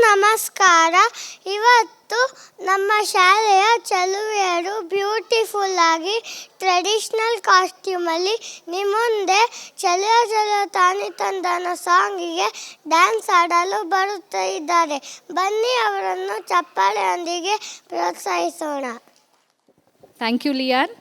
ನಮಸ್ಕಾರ. ಇವತ್ತು ನಮ್ಮ ಶಾಲೆಯ ಚೆಲುವೆಯರು ಬ್ಯೂಟಿಫುಲ್ ಆಗಿ ಟ್ರೆಡಿಷ್ನಲ್ ಕಾಸ್ಟ್ಯೂಮಲ್ಲಿ ನಿಮ್ಮ ಮುಂದೆ ಚಲಿಯ ಚಲಿಯ ತಾನಿ ತಂದನ ಸಾಂಗಿಗೆ ಡ್ಯಾನ್ಸ್ ಆಡಲು ಬರುತ್ತಾ ಇದ್ದಾರೆ. ಬನ್ನಿ ಅವರನ್ನು ಚಪ್ಪಾಳೆಯೊಂದಿಗೆ ಪ್ರೋತ್ಸಾಹಿಸೋಣ. Thank you Leon.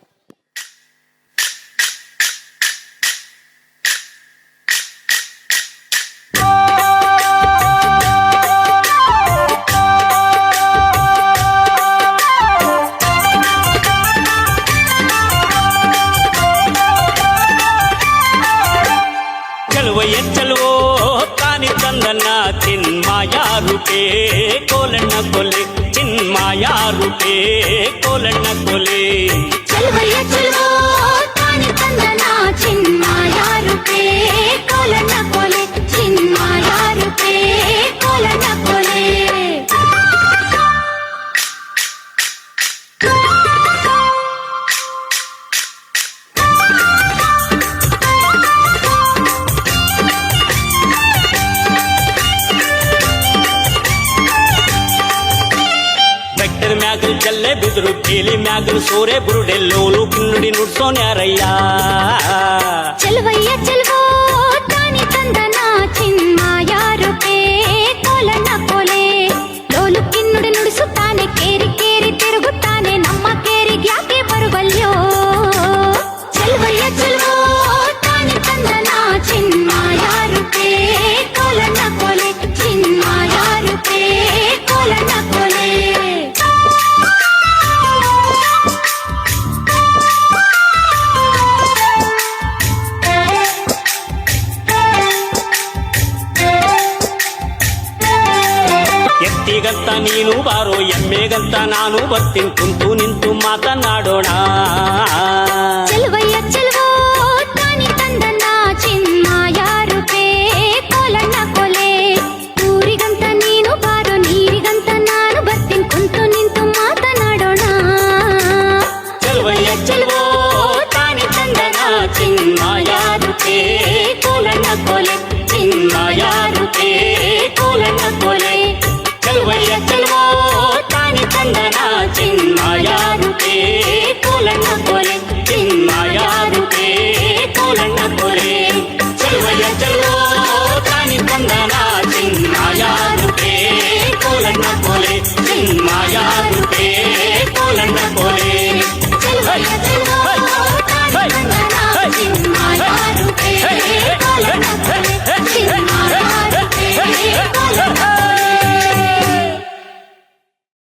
ಚಲುವೋ ತಾನಿ ತಂದನ ಚಿನ್ಮಾಯ ರೂಪೇ ಕೋಲಣ್ಣ ಕೊಲೆ, ಚಿನ್ಮಾಯ ರೂಪೇ ಕೋಲಣ್ಣ ಕೊಲೆ. ಚಲುವೋ ತಾನಿ ತಂದನ ಚಿನ್ಮಾಯ ರೂಪೇ ಕೋಲಣ್ಣ ಕೊಲೆ, ಚಿನ್ಮಾಯ ರೂಪೇ ಕೋಲಣ್ಣ ಕೊಲೆ. ಮ್ಯಾಗಲ್ ಜಲ್ಲೆ ಬಿದ್ರು ಕೇಲಿ ಮ್ಯಾಗಲ್ ಸೋರೆ ಬುರುಡೆ ಲೋಲು ಕಿನ್ನುಡಿ ನುಡ್ಸೋನ್ಯಾರಯ್ಯ. ಚಲುವೋ ತಾನಿ ತಂದನ ಚಿನ್ಮಾಯ ರೂಪೇ ಕೋಲಣ್ಣ ಕೊಲೆ. ಲೋಲು ಕಿನ್ನುಡಿ ನುಡಿಸುತ್ತಾನೆ, ಕೇರಿ ಕೇರಿ ತಿರುಗುತ್ತಾನೆ, ನಮ್ಮ ಕೇರಿಗೆ ಯಾಕೆ ಬರುವಲ್ಯೋ. ಚಲುವೋ ತಾನಿ ತಂದನ ಚಿನ್ಮಾಯ ರೂಪೇ ಕೋಲಣ್ಣ ಕೊಲೆ, ಚಿನ್ಮಾಯ ರೂಪೇ ಕೋಲಣ್ಣ ಕೊಲೆ. ಎತ್ತಿಗಂತ ನೀನು ಬಾರೋ, ಎಮ್ಮೆಗಂತ ನಾನು ಬರ್ತೀನಿ, ಕುಂತು ನಿಂತು ಮಾತನಾಡೋಣ. ಚಲುವೋ